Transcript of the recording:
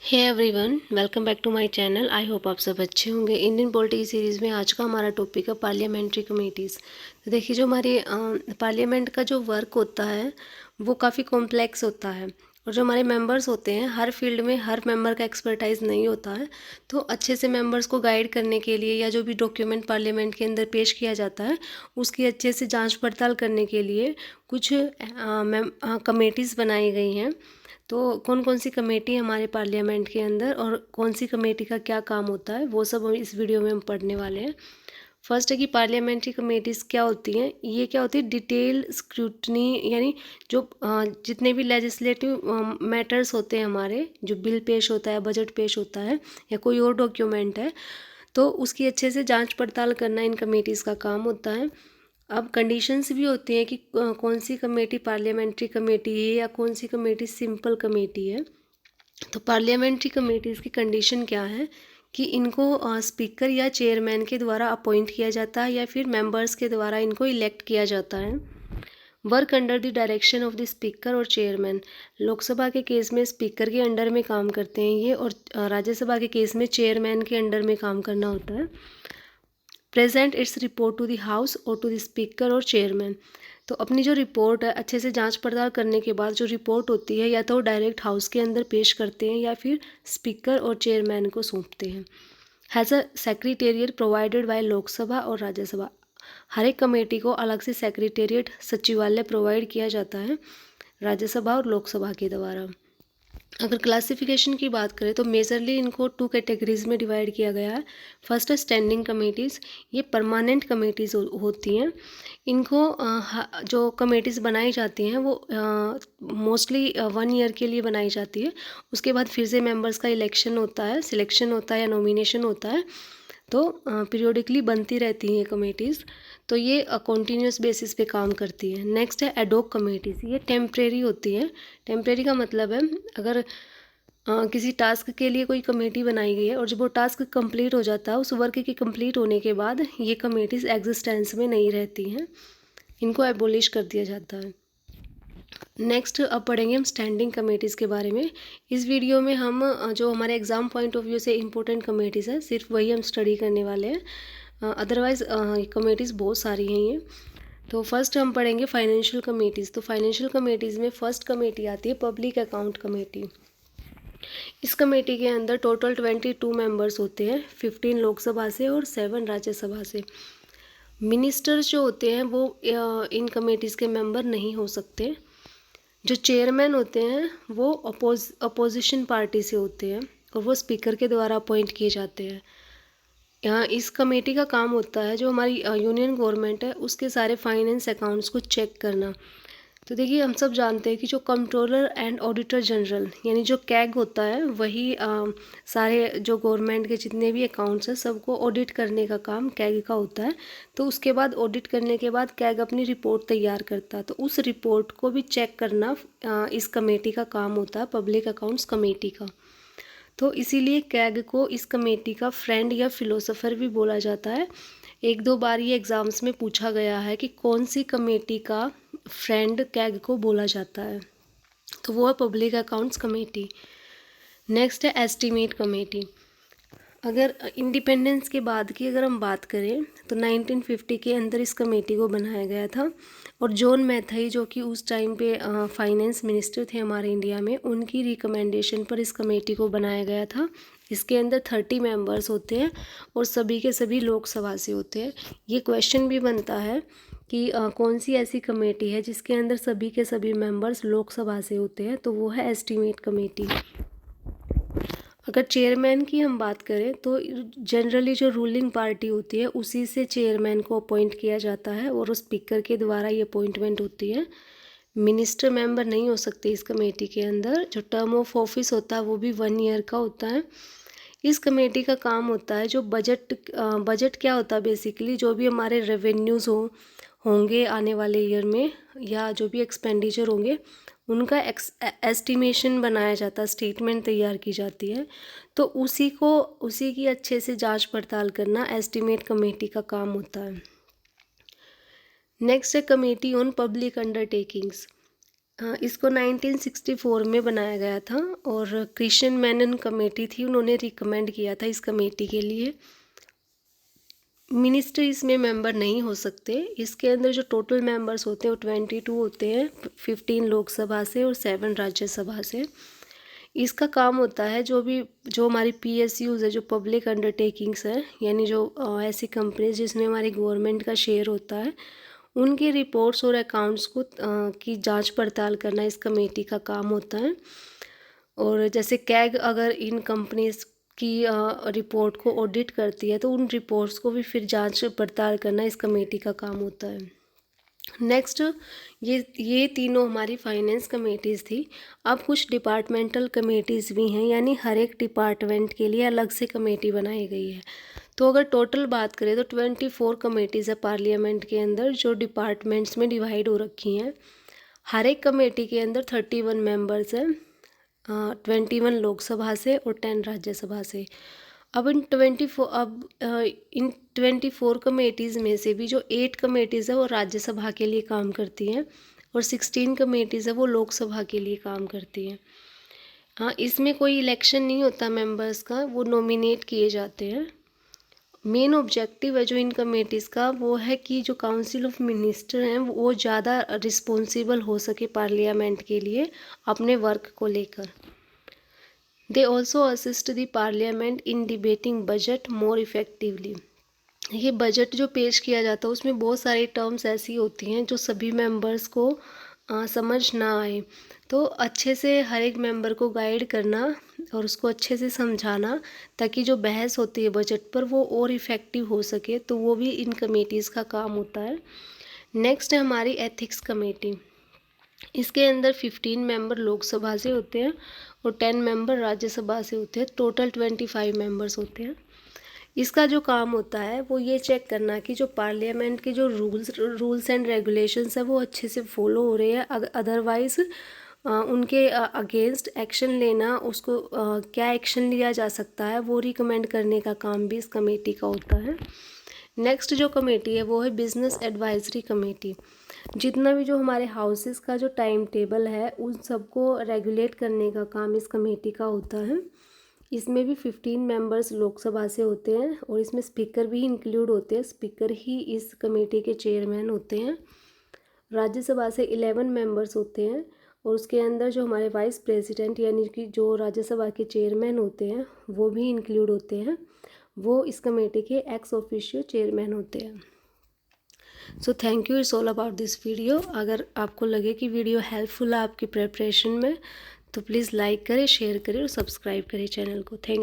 Hey everyone, welcome back to my channel. I hope आप सब अच्छे होंगे। इंडियन पॉलिटी की सीरीज़ में आज का हमारा टॉपिक है पार्लियामेंट्री कमेटीज़। तो देखिए, जो हमारे पार्लियामेंट का जो वर्क होता है वो काफ़ी कॉम्प्लेक्स होता है, और जो हमारे मेंबर्स होते हैं हर फील्ड में हर मेंबर का एक्सपर्टाइज नहीं होता है। तो अच्छे से मेंबर्स को गाइड करने के लिए या जो भी डॉक्यूमेंट पार्लियामेंट के अंदर पेश किया जाता है उसकी अच्छे से जाँच पड़ताल करने के लिए कुछ कमेटीज़ बनाई गई हैं। तो कौन कौन सी कमेटी है हमारे पार्लियामेंट के अंदर और कौन सी कमेटी का क्या काम होता है वो सब हम इस वीडियो में हम पढ़ने वाले हैं। फर्स्ट है कि पार्लियामेंट्री कमेटीज़ क्या होती हैं। ये क्या होती है, डिटेल स्क्रूटनी, यानी जो जितने भी लेजिस्लेटिव मैटर्स होते हैं हमारे, जो बिल पेश होता है, बजट पेश होता है या कोई और डॉक्यूमेंट है, तो उसकी अच्छे से जांच पड़ताल करना इन कमेटीज़ का काम होता है। अब कंडीशंस भी होती हैं कि कौन सी कमेटी पार्लियामेंट्री कमेटी है या कौन सी कमेटी सिंपल कमेटी है। तो पार्लियामेंट्री कमेटीज़ की कंडीशन क्या है कि इनको स्पीकर या चेयरमैन के द्वारा अपॉइंट किया जाता है या फिर मेंबर्स के द्वारा इनको इलेक्ट किया जाता है। Work under the direction of the speaker और चेयरमैन। लोकसभा के केस में स्पीकर के अंडर में काम करते हैं ये, और राज्यसभा के केस में चेयरमैन के अंडर में काम करना होता है। Present its report to the house और टू द स्पीकर और चेयरमैन। तो अपनी जो रिपोर्ट है अच्छे से जांच पड़ताल करने के बाद जो रिपोर्ट होती है या तो वो डायरेक्ट हाउस के अंदर पेश करते हैं या फिर स्पीकर और चेयरमैन को सौंपते हैं। Has a secretariat provided by Lok Sabha और राज्यसभा। हर एक कमेटी को अलग से सेक्रेटेरिएट सचिवालय प्रोवाइड किया जाता है राज्यसभा और लोकसभा के द्वारा। अगर क्लासिफिकेशन की बात करें तो मेजरली इनको 2 कैटेगरीज में डिवाइड किया गया है। फर्स्ट है स्टैंडिंग कमेटीज़। ये परमानेंट कमेटीज़ होती हैं। इनको जो कमेटीज़ बनाई जाती हैं वो मोस्टली 1 ईयर के लिए बनाई जाती है। उसके बाद फिर से मेंबर्स का इलेक्शन होता है, सिलेक्शन होता है या नॉमिनेशन होता है। तो पीरियोडिकली बनती रहती हैं कमेटीज़। तो ये कॉन्टीन्यूस बेसिस पे काम करती है। नेक्स्ट है एडॉक कमेटीज़। ये टेम्परेरी होती है। टेम्परेरी का मतलब है, अगर किसी टास्क के लिए कोई कमेटी बनाई गई है और जब वो टास्क कंप्लीट हो जाता है, उस वर्क के कंप्लीट होने के बाद ये कमेटीज़ एग्जिस्टेंस में नहीं रहती हैं, इनको एबोलिश कर दिया जाता है। नेक्स्ट अब पढ़ेंगे हम स्टैंडिंग कमेटीज़ के बारे में। इस वीडियो में हम जो हमारे एग्ज़ाम पॉइंट ऑफ व्यू से इम्पोर्टेंट कमेटीज़ है सिर्फ वही हम स्टडी करने वाले हैं। अदरवाइज़ कमेटीज़ बहुत सारी हैं ये। तो फर्स्ट हम पढ़ेंगे फाइनेंशियल कमेटीज़। तो फाइनेंशियल कमेटीज़ में फर्स्ट कमेटी आती है पब्लिक अकाउंट कमेटी। इस कमेटी के अंदर टोटल 22 मेंबर्स होते हैं, 15 लोकसभा से और 7 राज्यसभा से। मिनिस्टर्स जो होते हैं वो इन कमेटीज़ के मेंबर नहीं हो सकते। जो चेयरमैन होते हैं वो अपोजिशन पार्टी से होते हैं और वो स्पीकर के द्वारा अपॉइंट किए जाते हैं। यहाँ इस कमेटी का काम होता है, जो हमारी यूनियन गवर्नमेंट है उसके सारे फाइनेंस अकाउंट्स को चेक करना। तो देखिए, हम सब जानते हैं कि जो कंट्रोलर एंड ऑडिटर जनरल यानी जो कैग होता है वही सारे जो गवर्नमेंट के जितने भी अकाउंट्स हैं सबको ऑडिट करने का काम कैग का होता है। तो उसके बाद ऑडिट करने के बाद कैग अपनी रिपोर्ट तैयार करता है, तो उस रिपोर्ट को भी चेक करना इस कमेटी का काम होता है, पब्लिक अकाउंट्स कमेटी का। तो इसीलिए कैग को इस कमेटी का फ्रेंड या फिलोसोफर भी बोला जाता है। एक दो बार ये एग्ज़ाम्स में पूछा गया है कि कौन सी कमेटी का फ्रेंड कैग को बोला जाता है, तो वो है पब्लिक अकाउंट्स कमेटी। नेक्स्ट है एस्टीमेट कमेटी। अगर इंडिपेंडेंस के बाद की अगर हम बात करें तो 1950 के अंदर इस कमेटी को बनाया गया था, और जॉन मैथाई जो कि उस टाइम पे फाइनेंस मिनिस्टर थे हमारे इंडिया में, उनकी रिकमेंडेशन पर इस कमेटी को बनाया गया था। इसके अंदर 30 मेंबर्स होते हैं और सभी के सभी लोकसभा से होते हैं। ये क्वेश्चन भी बनता है कि कौन सी ऐसी कमेटी है जिसके अंदर सभी के सभी मेंबर्स लोकसभा से होते हैं, तो वो है एस्टीमेट कमेटी। अगर चेयरमैन की हम बात करें तो जनरली जो रूलिंग पार्टी होती है उसी से चेयरमैन को अपॉइंट किया जाता है और उस स्पीकर के द्वारा ये अपॉइंटमेंट होती है। मिनिस्टर मेंबर नहीं हो सकते इस कमेटी के अंदर। जो टर्म ऑफ ऑफिस होता है वो भी 1 ईयर का होता है। इस कमेटी का काम होता है जो बजट क्या होता है, बेसिकली जो भी हमारे रेवेन्यूज़ होंगे आने वाले ईयर में या जो भी एक्सपेंडिचर होंगे उनका एस्टिमेशन बनाया जाता है, स्टेटमेंट तैयार की जाती है। तो उसी की अच्छे से जांच पड़ताल करना एस्टिमेट कमेटी का काम होता है। नेक्स्ट है कमेटी ऑन पब्लिक अंडरटेकिंग्स। इसको 1964 में बनाया गया था और क्रिश्चियन मेनन कमेटी थी, उन्होंने रिकमेंड किया था इस कमेटी के लिए। मिनिस्टर इसमें मेंबर नहीं हो सकते। इसके अंदर जो टोटल मेंबर्स होते हैं वो 22 होते हैं, 15 लोकसभा से और 7 राज्यसभा से। इसका काम होता है जो हमारी PSUs है, जो पब्लिक अंडरटेकिंग्स है, यानी जो ऐसी कंपनीज जिसमें हमारी गवर्नमेंट का शेयर होता है, उनकी रिपोर्ट्स और अकाउंट्स को की जांच पड़ताल करना इस कमेटी का काम होता है। और जैसे कैग अगर इन कंपनीज की रिपोर्ट को ऑडिट करती है तो उन रिपोर्ट्स को भी फिर जांच पड़ताल करना इस कमेटी का काम होता है। नेक्स्ट, ये तीनों हमारी फाइनेंस कमेटीज़ थी। अब कुछ डिपार्टमेंटल कमेटीज़ भी हैं, यानी हर एक डिपार्टमेंट के लिए अलग से कमेटी बनाई गई है। तो अगर टोटल बात करें तो 24 कमेटीज़ है पार्लियामेंट के अंदर, जो डिपार्टमेंट्स में डिवाइड हो रखी हैं। हर एक कमेटी के अंदर 31 मेंबर्स हैं, 21 लोकसभा से और 10 राज्यसभा से। अब इन 24 कमेटीज़ में से भी जो 8 कमेटीज़ है वो राज्यसभा के लिए काम करती हैं और 16 कमेटीज़ है वो लोकसभा के लिए काम करती हैं। हाँ, इसमें कोई इलेक्शन नहीं होता मेंबर्स का, वो नॉमिनेट किए जाते हैं। मेन ऑब्जेक्टिव है जो इन कमेटीज़ का, वो है कि जो काउंसिल ऑफ मिनिस्टर हैं वो ज़्यादा रिस्पॉन्सिबल हो सके पार्लियामेंट के लिए अपने वर्क को लेकर। They also assist the parliament in debating budget more effectively. ये बजट जो पेश किया जाता है उसमें बहुत सारी टर्म्स ऐसी होती हैं जो सभी मेंबर्स को समझ ना आए, तो अच्छे से हर एक मेंबर को गाइड करना और उसको अच्छे से समझाना, ताकि जो बहस होती है बजट पर वो और इफ़ेक्टिव हो सके, तो वो भी इन कमेटीज़ का काम होता है। नेक्स्ट है हमारी एथिक्स कमेटी। इसके अंदर 15 मेंबर लोकसभा से होते हैं और 10 मेंबर राज्यसभा से होते हैं, टोटल 25 मेंबर्स होते हैं। इसका जो काम होता है वो ये चेक करना कि जो पार्लियामेंट के जो रूल्स एंड रेगुलेशंस है वो अच्छे से फॉलो हो रहे हैं, अदरवाइज़ उनके अगेंस्ट एक्शन लेना, उसको क्या एक्शन लिया जा सकता है वो रिकमेंड करने का काम भी इस कमेटी का होता है। नेक्स्ट जो कमेटी है वो है बिजनेस एडवाइजरी कमेटी। जितना भी जो हमारे हाउसेस का जो टाइम टेबल है उन सबको रेगुलेट करने का काम इस कमेटी का होता है। इसमें भी 15 मेंबर्स लोकसभा से होते हैं और इसमें स्पीकर भी इंक्लूड होते हैं। स्पीकर ही इस कमेटी के चेयरमैन होते हैं। राज्यसभा से 11 मेंबर्स होते हैं और उसके अंदर जो हमारे वाइस प्रेसिडेंट यानी कि जो राज्यसभा के चेयरमैन होते हैं वो भी इंक्लूड होते हैं। वो इस कमेटी के एक्स ऑफिशियो चेयरमैन होते हैं। So thank you, it's all about this video. अगर आपको लगे कि वीडियो हेल्पफुल है आपकी प्रिपरेशन में तो प्लीज़ लाइक करें, शेयर करें और सब्सक्राइब करें चैनल को। Thank you.